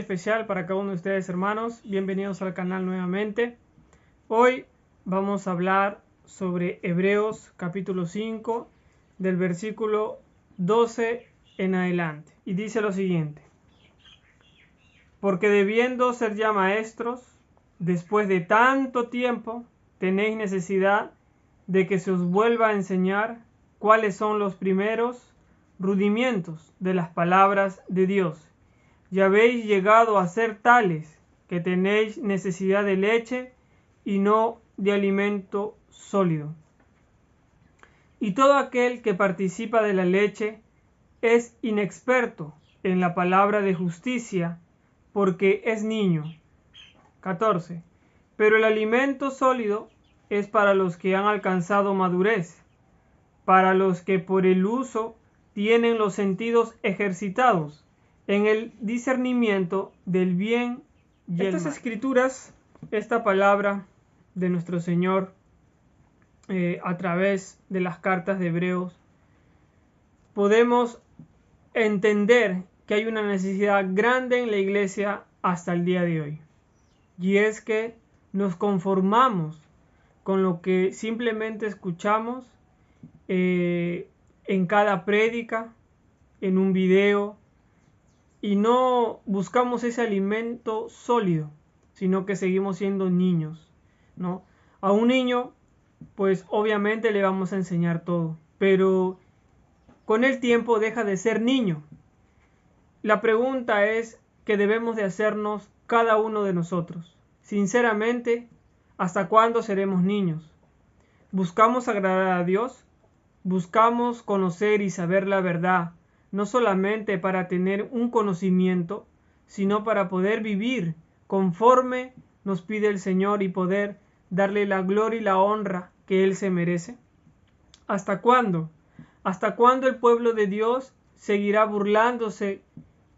especial para cada uno de ustedes, hermanos. Bienvenidos al canal nuevamente. Hoy vamos a hablar sobre Hebreos capítulo 5 del versículo 12 en adelante. Y dice lo siguiente: porque debiendo ser ya maestros, después de tanto tiempo, tenéis necesidad de que se os vuelva a enseñar cuáles son los primeros rudimientos de las palabras de Dios. Ya habéis llegado a ser tales que tenéis necesidad de leche y no de alimento sólido. Y todo aquel que participa de la leche es inexperto en la palabra de justicia, porque es niño. 14. Pero el alimento sólido es para los que han alcanzado madurez, para los que por el uso tienen los sentidos ejercitados en el discernimiento del bien y el mal. Estas escrituras, esta palabra de nuestro Señor a través de las cartas de Hebreos, podemos entender que hay una necesidad grande en la iglesia hasta el día de hoy. Y es que nos conformamos con lo que simplemente escuchamos en cada prédica, en un video, y no buscamos ese alimento sólido, sino que seguimos siendo niños, ¿no? A un niño, pues obviamente le vamos a enseñar todo, pero con el tiempo deja de ser niño. La pregunta es que debemos de hacernos cada uno de nosotros. Sinceramente, ¿hasta cuándo seremos niños? ¿Buscamos agradar a Dios? ¿Buscamos conocer y saber la verdad, no solamente para tener un conocimiento, sino para poder vivir conforme nos pide el Señor y poder darle la gloria y la honra que Él se merece? ¿Hasta cuándo? ¿Hasta cuándo el pueblo de Dios seguirá burlándose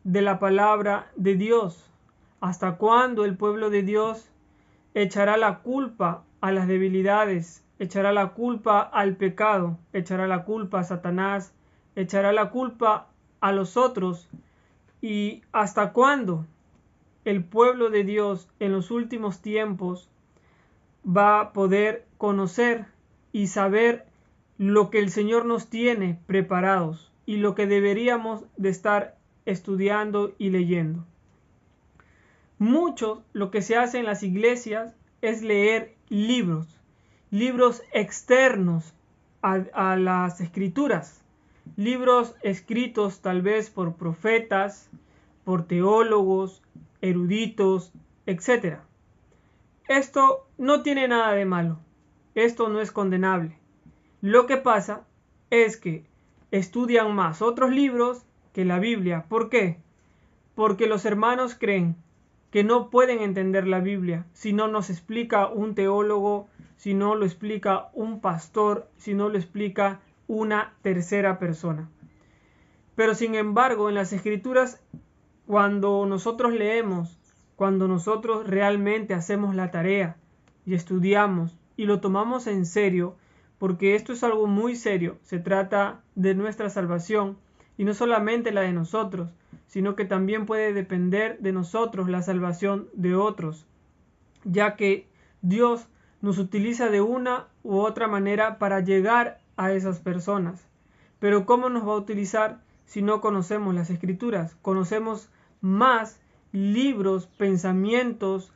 de la palabra de Dios? ¿Hasta cuándo el pueblo de Dios echará la culpa a las debilidades, echará la culpa al pecado, echará la culpa a Satanás, echará la culpa a los otros? ¿Y hasta cuándo el pueblo de Dios en los últimos tiempos va a poder conocer y saber lo que el Señor nos tiene preparados y lo que deberíamos de estar estudiando y leyendo? Mucho lo que se hace en las iglesias es leer libros externos a las escrituras, libros escritos tal vez por profetas, por teólogos, eruditos, etc. Esto no tiene nada de malo, esto no es condenable. Lo que pasa es que estudian más otros libros que la Biblia. ¿Por qué? Porque los hermanos creen que no pueden entender la Biblia si no nos explica un teólogo, si no lo explica un pastor, si no lo explica una tercera persona. Pero sin embargo, en las Escrituras, cuando nosotros leemos, cuando nosotros realmente hacemos la tarea y estudiamos y lo tomamos en serio, porque esto es algo muy serio, se trata de nuestra salvación y no solamente la de nosotros, sino que también puede depender de nosotros la salvación de otros, ya que Dios nos utiliza de una u otra manera para llegar a esas personas. Pero ¿cómo nos va a utilizar si no conocemos las Escrituras? Conocemos más libros, pensamientos,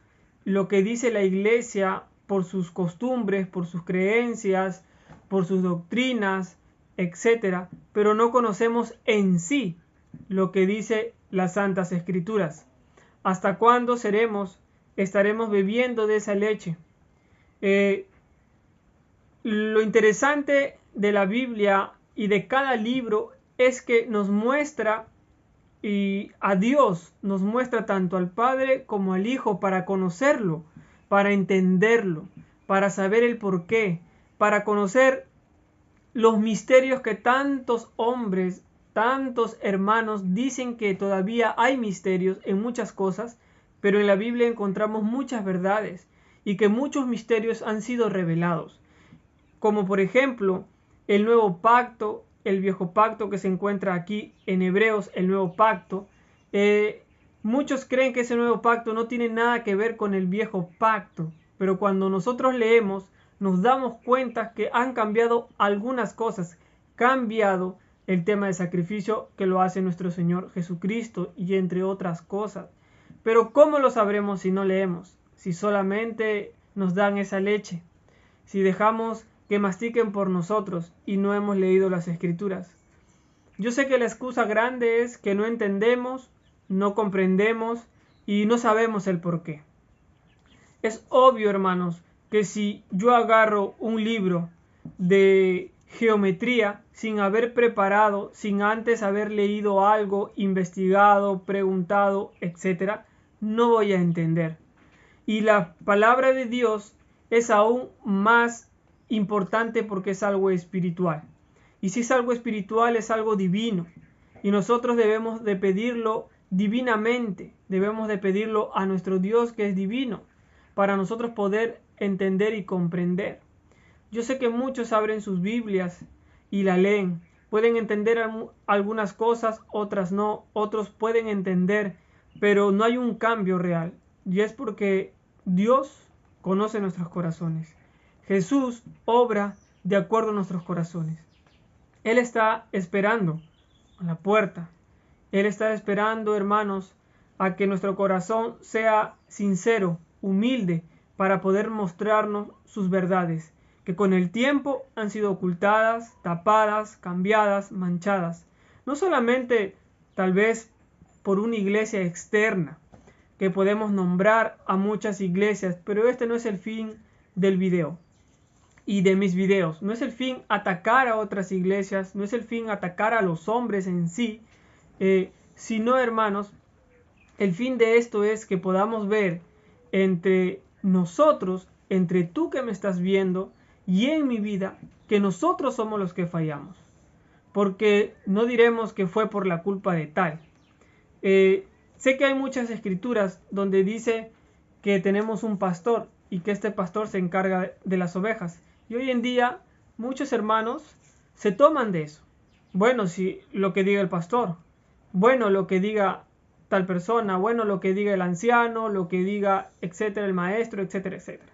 lo que dice la iglesia por sus costumbres, por sus creencias, por sus doctrinas, etc. Pero no conocemos en sí lo que dice las Santas Escrituras. ¿Hasta cuándo estaremos bebiendo de esa leche? Lo interesante de la Biblia y de cada libro es que nos muestra y a Dios, nos muestra tanto al Padre como al Hijo para conocerlo, para entenderlo, para saber el porqué, para conocer los misterios que tantos hombres, tantos hermanos dicen que todavía hay misterios en muchas cosas, pero en la Biblia encontramos muchas verdades y que muchos misterios han sido revelados, como por ejemplo el nuevo pacto, el viejo pacto que se encuentra aquí en Hebreos, el nuevo pacto, Muchos creen que ese nuevo pacto no tiene nada que ver con el viejo pacto, pero cuando nosotros leemos nos damos cuenta que han cambiado algunas cosas, cambiado el tema de sacrificio que lo hace nuestro Señor Jesucristo y entre otras cosas. Pero ¿cómo lo sabremos si no leemos? Si solamente nos dan esa leche, si dejamos que mastiquen por nosotros y no hemos leído las Escrituras. Yo sé que la excusa grande es que no entendemos, no comprendemos y no sabemos el por qué. Es obvio, hermanos, que si yo agarro un libro de geometría sin haber preparado, sin antes haber leído algo, investigado, preguntado, etc., no voy a entender. Y la palabra de Dios es aún más importante porque es algo espiritual. Y si es algo espiritual, es algo divino. Y nosotros debemos de pedirlo divinamente. Debemos de pedirlo a nuestro Dios que es divino, para nosotros poder entender y comprender. Yo sé que muchos abren sus Biblias y la leen. Pueden entender algunas cosas, otras no. Otros pueden entender, pero no hay un cambio real. Y es porque Dios conoce nuestros corazones. Jesús obra de acuerdo a nuestros corazones. Él está esperando a la puerta. Él está esperando, hermanos, a que nuestro corazón sea sincero, humilde, para poder mostrarnos sus verdades, que con el tiempo han sido ocultadas, tapadas, cambiadas, manchadas. No solamente tal vez por una iglesia externa, que podemos nombrar a muchas iglesias, pero este no es el fin del video y de mis videos. No es el fin atacar a otras iglesias, no es el fin atacar a los hombres en sí, sino, hermanos, el fin de esto es que podamos ver entre nosotros, entre tú que me estás viendo y en mi vida, que nosotros somos los que fallamos. Porque no diremos que fue por la culpa de tal. Sé que hay muchas escrituras donde dice que tenemos un pastor y que este pastor se encarga de las ovejas. Y hoy en día muchos hermanos se toman de eso. Bueno, si lo que diga el pastor, bueno, lo que diga tal persona, bueno, lo que diga el anciano, lo que diga, etcétera, el maestro, etcétera, etcétera.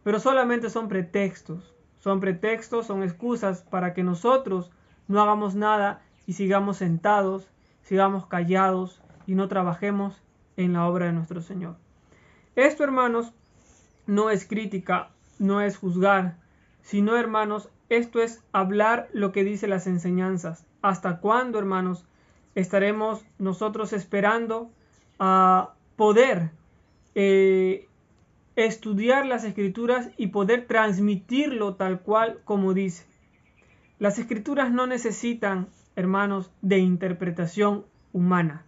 Pero solamente son pretextos, son excusas para que nosotros no hagamos nada y sigamos sentados, sigamos callados y no trabajemos en la obra de nuestro Señor. Esto, hermanos, no es crítica, no es juzgar, sino, hermanos, esto es hablar lo que dice las enseñanzas. ¿Hasta cuándo, hermanos, estaremos nosotros esperando a poder estudiar las Escrituras y poder transmitirlo tal cual como dice? Las Escrituras no necesitan, hermanos, de interpretación humana,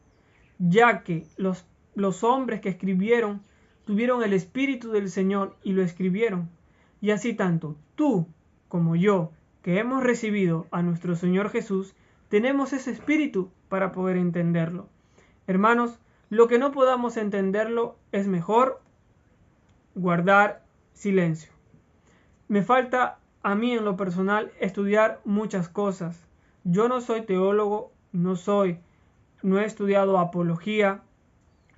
ya que los hombres que escribieron tuvieron el Espíritu del Señor y lo escribieron. Y así tanto tú como yo, que hemos recibido a nuestro Señor Jesús, tenemos ese Espíritu para poder entenderlo. Hermanos, lo que no podamos entenderlo es mejor guardar silencio. Me falta a mí en lo personal estudiar muchas cosas. Yo no soy teólogo, no he estudiado apología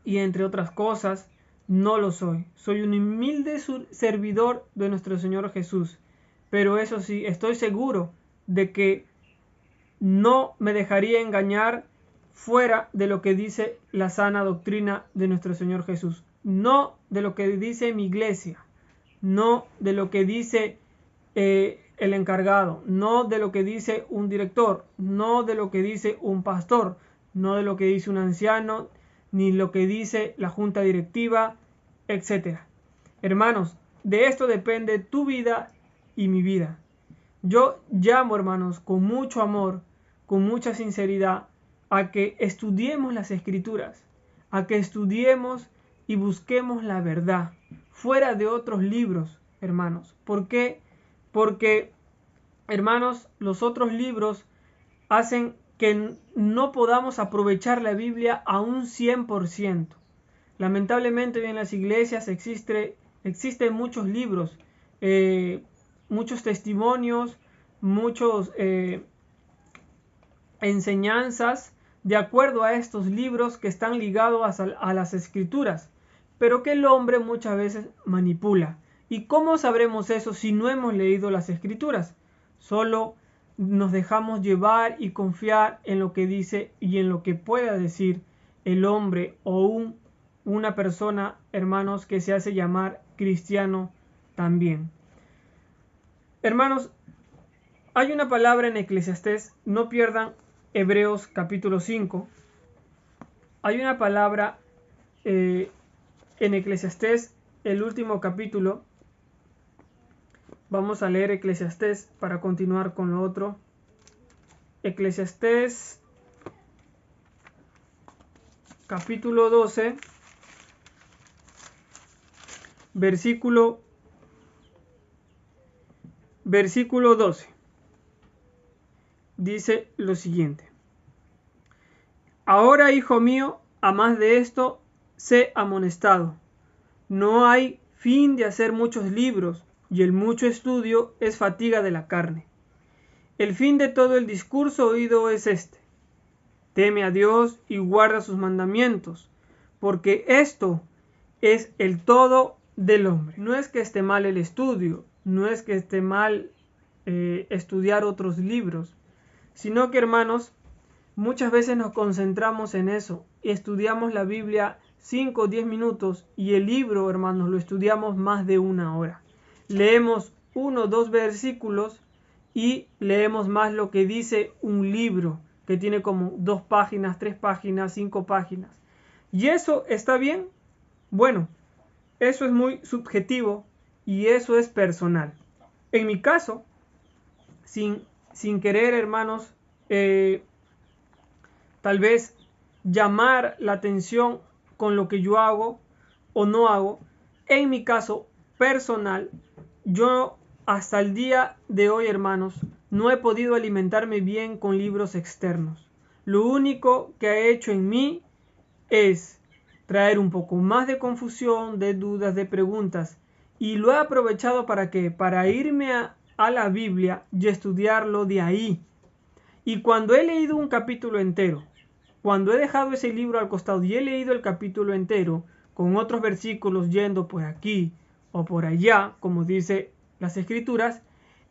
y entre otras cosas, no lo soy. Soy un humilde servidor de nuestro Señor Jesús. Pero eso sí, estoy seguro de que no me dejaría engañar fuera de lo que dice la sana doctrina de nuestro Señor Jesús. No de lo que dice mi iglesia, no de lo que dice el encargado, no de lo que dice un director, no de lo que dice un pastor, no de lo que dice un anciano, ni lo que dice la junta directiva, etc. Hermanos, de esto depende tu vida y mi vida. Yo llamo, hermanos, con mucho amor, con mucha sinceridad, a que estudiemos las Escrituras, a que estudiemos y busquemos la verdad, fuera de otros libros, hermanos. ¿Por qué? Porque, hermanos, los otros libros hacen que no podamos aprovechar la Biblia a un 100%. Lamentablemente hoy en las iglesias existen muchos libros, muchos testimonios, muchas enseñanzas de acuerdo a estos libros que están ligados a las escrituras, pero que el hombre muchas veces manipula. ¿Y cómo sabremos eso si no hemos leído las escrituras? Solo nos dejamos llevar y confiar en lo que dice y en lo que pueda decir el hombre o una persona, hermanos, que se hace llamar cristiano también. Hermanos, hay una palabra en Eclesiastés, no pierdan Hebreos capítulo 5. Hay una palabra en Eclesiastés, el último capítulo. Vamos a leer Eclesiastés para continuar con lo otro. Eclesiastés capítulo 12, versículo 12. Dice lo siguiente: Ahora, hijo mío, a más de esto, sé amonestado. No hay fin de hacer muchos libros, y el mucho estudio es fatiga de la carne. El fin de todo el discurso oído es este: teme a Dios y guarda sus mandamientos, porque esto es el todo del hombre. No es que esté mal el estudio, no es que esté mal estudiar otros libros, sino que, hermanos, muchas veces nos concentramos en eso y estudiamos la Biblia 5 o 10 minutos y el libro, hermanos, lo estudiamos más de una hora. Leemos 1 o 2 versículos y leemos más lo que dice un libro que tiene como 2 páginas, 3 páginas, 5 páginas. ¿Y eso está bien? Bueno, eso es muy subjetivo y eso es personal. En mi caso, sin querer, hermanos, tal vez llamar la atención con lo que yo hago o no hago, en mi caso personal, yo hasta el día de hoy, hermanos, no he podido alimentarme bien con libros externos. Lo único que ha hecho en mí es traer un poco más de confusión, de dudas, de preguntas, y lo he aprovechado para ¿qué? Para irme a la Biblia y estudiarlo de ahí. Y cuando he leído un capítulo entero, cuando he dejado ese libro al costado y he leído el capítulo entero, con otros versículos yendo por aquí o por allá, como dice las escrituras,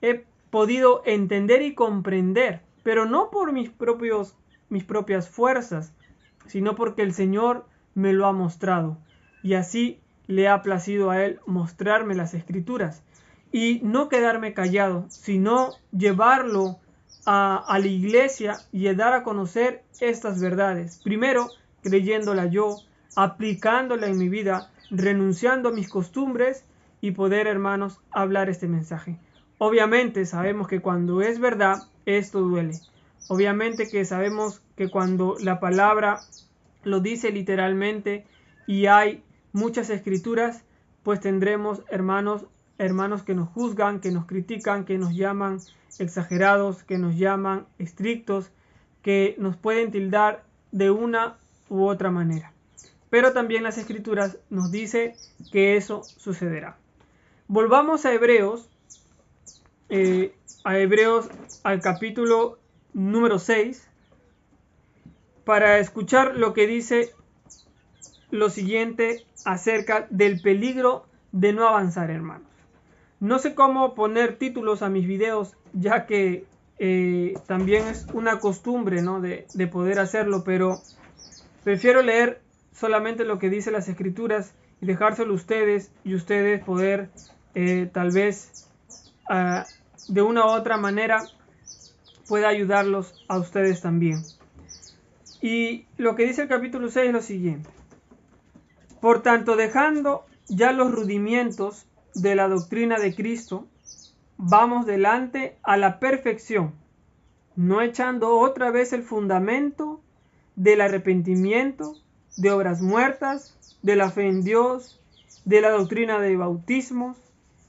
he podido entender y comprender, pero no por mis propias fuerzas, sino porque el Señor me lo ha mostrado. Y así le ha placido a Él mostrarme las escrituras. Y no quedarme callado, sino llevarlo a la iglesia y dar a conocer estas verdades. Primero, creyéndola yo, aplicándola en mi vida, renunciando a mis costumbres y poder, hermanos, hablar este mensaje. Obviamente sabemos que cuando es verdad, esto duele. Obviamente que sabemos que cuando la palabra lo dice literalmente y hay muchas escrituras, pues tendremos hermanos que nos juzgan, que nos critican, que nos llaman exagerados, que nos llaman estrictos, que nos pueden tildar de una u otra manera. Pero también las escrituras nos dice que eso sucederá. Volvamos a Hebreos al capítulo número 6, para escuchar lo que dice lo siguiente acerca del peligro de no avanzar, hermanos. No sé cómo poner títulos a mis videos, ya que también es una costumbre, ¿no?, de poder hacerlo, pero prefiero leer solamente lo que dice las escrituras y dejárselo a ustedes y ustedes poder tal vez de una u otra manera pueda ayudarlos a ustedes también. Y lo que dice el capítulo 6 es lo siguiente: por tanto, dejando ya los rudimientos de la doctrina de Cristo, vamos delante a la perfección, no echando otra vez el fundamento del arrepentimiento, de obras muertas, de la fe en Dios, de la doctrina de bautismos,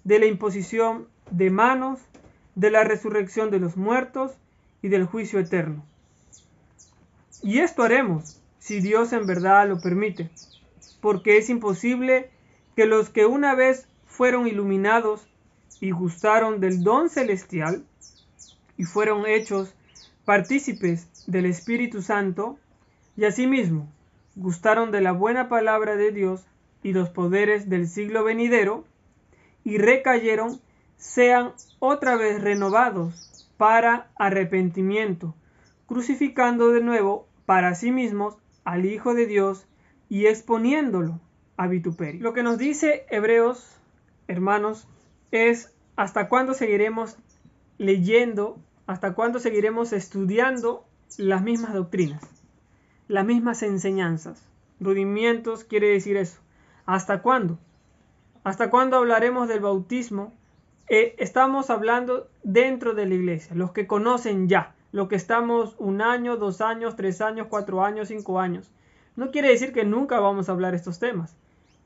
de la imposición de manos, de la resurrección de los muertos y del juicio eterno. Y esto haremos, si Dios en verdad lo permite, porque es imposible que los que una vez fueron iluminados y gustaron del don celestial y fueron hechos partícipes del Espíritu Santo, y asimismo gustaron de la buena palabra de Dios y los poderes del siglo venidero, y recayeron, sean otra vez renovados para arrepentimiento, crucificando de nuevo para sí mismos al Hijo de Dios y exponiéndolo a vituperio. Lo que nos dice Hebreos, hermanos, es hasta cuándo seguiremos leyendo, hasta cuándo seguiremos estudiando las mismas doctrinas, las mismas enseñanzas. Rudimientos quiere decir eso. ¿Hasta cuándo? ¿Hasta cuándo hablaremos del bautismo? Estamos hablando dentro de la iglesia, los que conocen ya, los que estamos 1 año, 2 años, 3 años, 4 años, 5 años. No quiere decir que nunca vamos a hablar estos temas.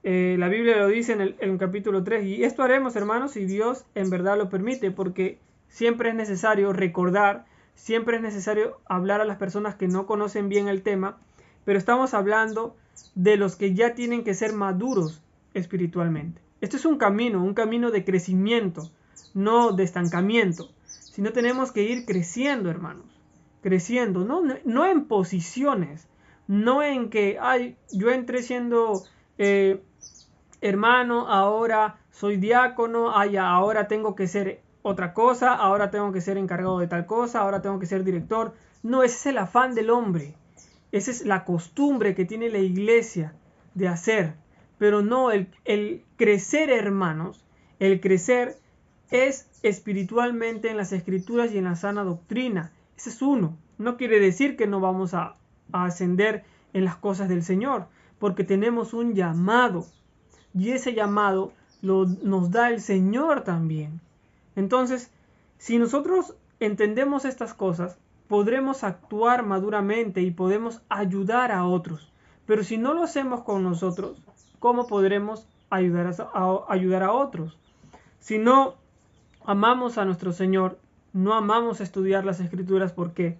La Biblia lo dice en el capítulo 3, y esto haremos, hermanos, si Dios en verdad lo permite, porque siempre es necesario recordar, siempre es necesario hablar a las personas que no conocen bien el tema, pero estamos hablando de los que ya tienen que ser maduros espiritualmente. Esto es un camino de crecimiento, no de estancamiento, sino tenemos que ir creciendo, hermanos, creciendo, no en posiciones, no en que, yo entré siendo hermano, ahora soy diácono, ahora tengo que ser otra cosa, ahora tengo que ser encargado de tal cosa, ahora tengo que ser director. No, ese es el afán del hombre, esa es la costumbre que tiene la iglesia de hacer. Pero no, el crecer, hermanos, el crecer es espiritualmente en las escrituras y en la sana doctrina. Ese es uno. No quiere decir que no vamos a ascender en las cosas del Señor, porque tenemos un llamado, y ese llamado nos da el Señor también. Entonces, si nosotros entendemos estas cosas, podremos actuar maduramente y podemos ayudar a otros. Pero si no lo hacemos con nosotros, ¿cómo podremos ayudar a otros? Si no amamos a nuestro Señor, no amamos estudiar las Escrituras, porque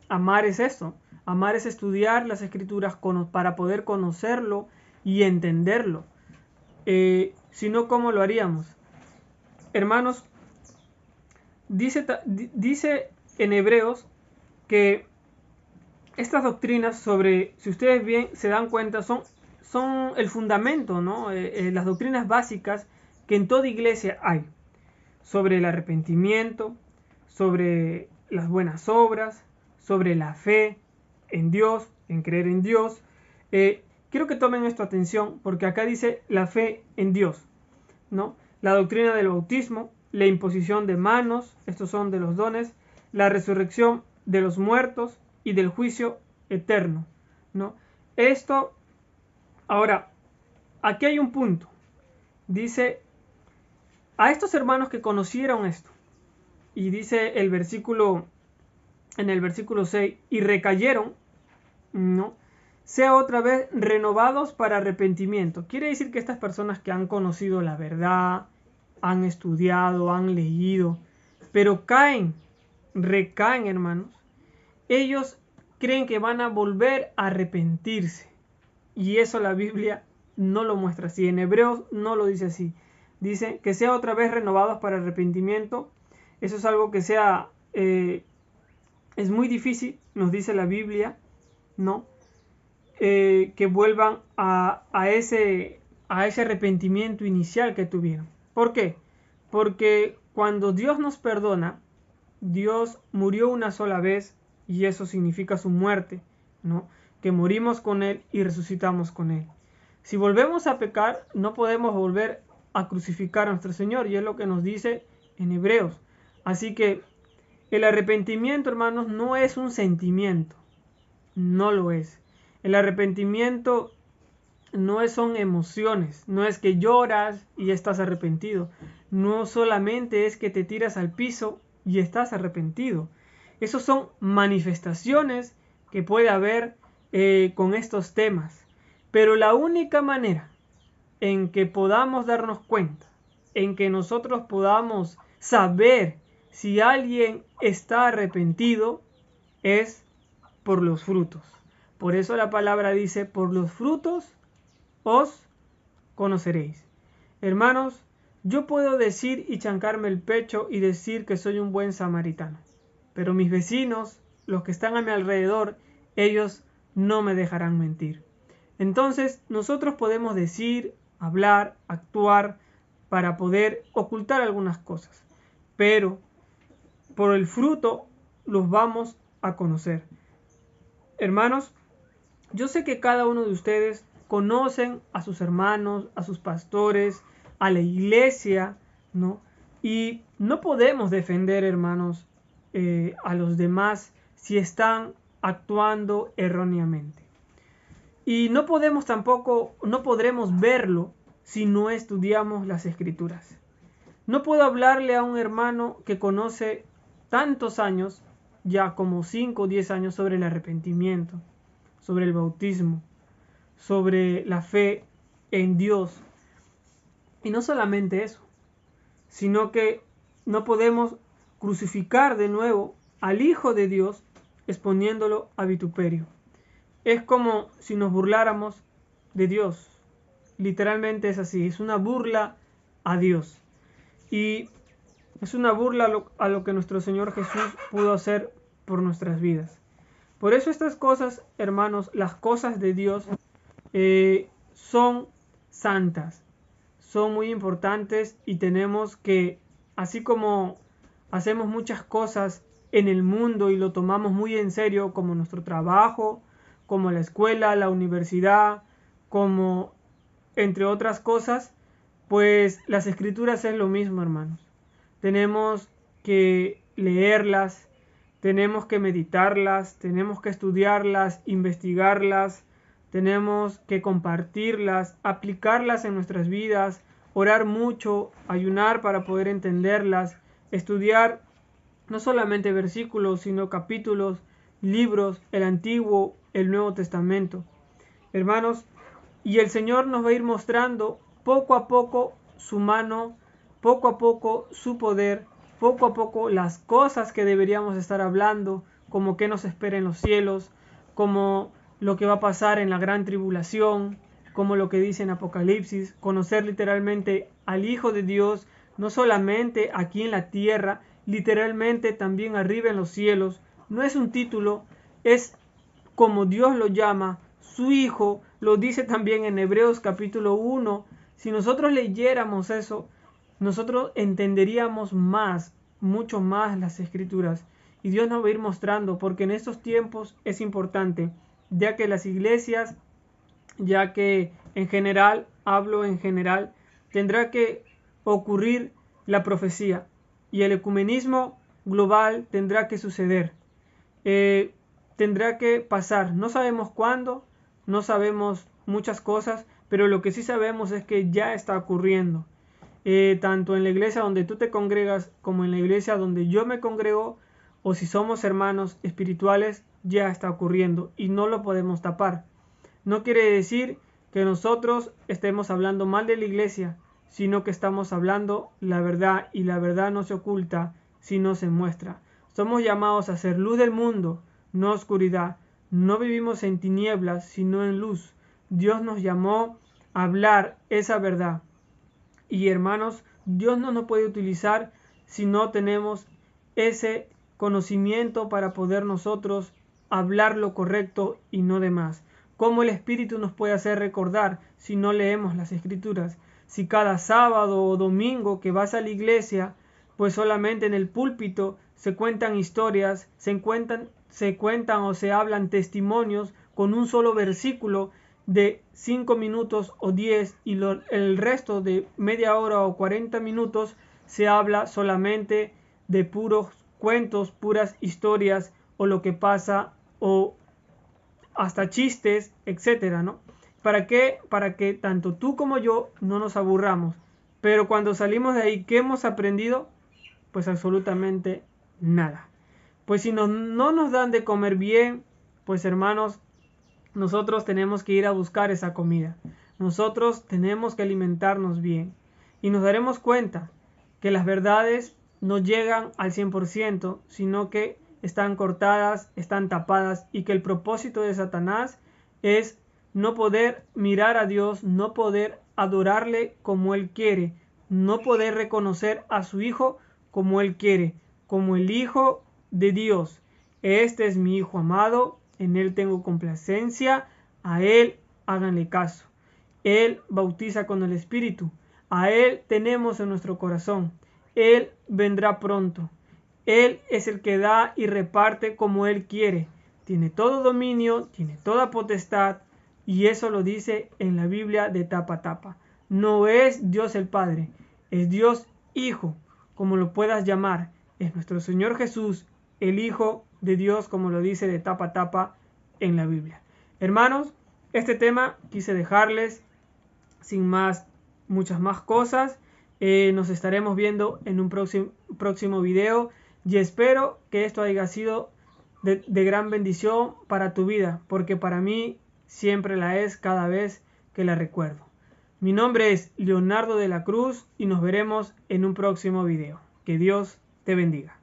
amar es eso. Amar es estudiar las Escrituras para poder conocerlo y entenderlo. Si no, ¿cómo lo haríamos? Hermanos, dice en Hebreos que estas doctrinas sobre, si ustedes bien se dan cuenta, son el fundamento, ¿no? Las doctrinas básicas que en toda iglesia hay, sobre el arrepentimiento, sobre las buenas obras, sobre la fe en Dios, en creer en Dios. Quiero que tomen esto atención, porque acá dice la fe en Dios, ¿no? La doctrina del bautismo, la imposición de manos, estos son de los dones, la resurrección de los muertos y del juicio eterno, ¿no? Esto, ahora, aquí hay un punto. Dice, a estos hermanos que conocieron esto, y dice el versículo, en el versículo 6, y recayeron, ¿no? Sea otra vez renovados para arrepentimiento. Quiere decir que estas personas que han conocido la verdad, han estudiado, han leído, pero recaen, hermanos, ellos creen que van a volver a arrepentirse. Y eso la Biblia no lo muestra así. En Hebreos no lo dice así. Dice que sea otra vez renovados para arrepentimiento. Eso es algo que es muy difícil, nos dice la Biblia, ¿no? Que vuelvan a ese arrepentimiento inicial que tuvieron. ¿Por qué? Porque cuando Dios nos perdona, Dios murió una sola vez, y eso significa su muerte, ¿no? Que morimos con Él y resucitamos con Él. Si volvemos a pecar, no podemos volver a crucificar a nuestro Señor, y es lo que nos dice en Hebreos. Así que el arrepentimiento, hermanos, no es un sentimiento, no lo es. El arrepentimiento no son emociones, no es que lloras y estás arrepentido, no solamente es que te tiras al piso y estás arrepentido. Esos son manifestaciones que puede haber con estos temas, pero la única manera en que podamos darnos cuenta, en que nosotros podamos saber si alguien está arrepentido, es por los frutos. Por eso la palabra dice, por los frutos os conoceréis. Hermanos, yo puedo decir y chancarme el pecho y decir que soy un buen samaritano, pero mis vecinos, los que están a mi alrededor, ellos no me dejarán mentir. Entonces, nosotros podemos decir, hablar, actuar para poder ocultar algunas cosas, pero por el fruto los vamos a conocer. Hermanos, yo sé que cada uno de ustedes conocen a sus hermanos, a sus pastores, a la iglesia, ¿no? Y no podemos defender, hermanos, a los demás si están actuando erróneamente. Y no podremos verlo si no estudiamos las Escrituras. No puedo hablarle a un hermano que conoce tantos años, ya como 5 o 10 años, sobre el arrepentimiento, sobre el bautismo, sobre la fe en Dios. Y no solamente eso, sino que no podemos crucificar de nuevo al Hijo de Dios exponiéndolo a vituperio. Es como si nos burláramos de Dios. Literalmente es así, es una burla a Dios. Y es una burla a lo que nuestro Señor Jesús pudo hacer por nuestras vidas. Por eso estas cosas, hermanos, las cosas de Dios son santas, son muy importantes y tenemos que, así como hacemos muchas cosas en el mundo y lo tomamos muy en serio, como nuestro trabajo, como la escuela, la universidad, como entre otras cosas, pues las Escrituras es lo mismo, hermanos. Tenemos que leerlas, tenemos que meditarlas, tenemos que estudiarlas, investigarlas, tenemos que compartirlas, aplicarlas en nuestras vidas, orar mucho, ayunar para poder entenderlas, estudiar no solamente versículos, sino capítulos, libros, el Antiguo, el Nuevo Testamento. Hermanos, y el Señor nos va a ir mostrando poco a poco su mano, poco a poco su poder, poco a poco las cosas que deberíamos estar hablando, como qué nos espera en los cielos, como lo que va a pasar en la gran tribulación, como lo que dice en Apocalipsis, conocer literalmente al Hijo de Dios, no solamente aquí en la tierra, literalmente también arriba en los cielos. No es un título, es como Dios lo llama, su Hijo, lo dice también en Hebreos capítulo 1. Si nosotros leyéramos eso, nosotros entenderíamos más, mucho más las Escrituras. Y Dios nos va a ir mostrando, porque en estos tiempos es importante, ya que las iglesias, ya que en general, hablo en general, tendrá que ocurrir la profecía y el ecumenismo global tendrá que suceder. Tendrá que pasar. No sabemos cuándo, no sabemos muchas cosas, pero lo que sí sabemos es que ya está ocurriendo. Tanto en la iglesia donde tú te congregas como en la iglesia donde yo me congrego, o si somos hermanos espirituales, ya está ocurriendo y no lo podemos tapar. No quiere decir que nosotros estemos hablando mal de la iglesia, sino que estamos hablando la verdad, y la verdad no se oculta, sino se muestra. Somos llamados a ser luz del mundo, no oscuridad. No vivimos en tinieblas, sino en luz. Dios nos llamó a hablar esa verdad. Y hermanos, Dios no nos puede utilizar si no tenemos ese conocimiento para poder nosotros hablar lo correcto y no de más. ¿Cómo el Espíritu nos puede hacer recordar si no leemos las Escrituras? Si cada sábado o domingo que vas a la iglesia, pues solamente en el púlpito se cuentan historias, se cuentan o se hablan testimonios con un solo versículo de 5 minutos o 10, y el resto de media hora o 40 minutos se habla solamente de puros cuentos, puras historias, o lo que pasa, o hasta chistes, etcétera, ¿no? ¿Para qué? Para que tanto tú como yo no nos aburramos. Pero cuando salimos de ahí, ¿qué hemos aprendido? Pues absolutamente nada. Pues si no nos dan de comer bien, pues hermanos, nosotros tenemos que ir a buscar esa comida. Nosotros tenemos que alimentarnos bien. Y nos daremos cuenta que las verdades no llegan al 100%, sino que están cortadas, están tapadas, y que el propósito de Satanás es no poder mirar a Dios, no poder adorarle como Él quiere, no poder reconocer a su Hijo como Él quiere, como el Hijo de Dios. Este es mi Hijo amado, en Él tengo complacencia, a Él háganle caso. Él bautiza con el Espíritu, a Él tenemos en nuestro corazón, Él vendrá pronto. Él es el que da y reparte como Él quiere. Tiene todo dominio, tiene toda potestad, y eso lo dice en la Biblia de tapa a tapa. No es Dios el Padre, es Dios Hijo, como lo puedas llamar. Es nuestro Señor Jesús, el Hijo de Dios, como lo dice de tapa a tapa en la Biblia. Hermanos, este tema quise dejarles sin más, muchas más cosas. Nos estaremos viendo en un próximo video y espero que esto haya sido de gran bendición para tu vida, porque para mí siempre la es cada vez que la recuerdo. Mi nombre es Leonardo de la Cruz y nos veremos en un próximo video. Que Dios te bendiga.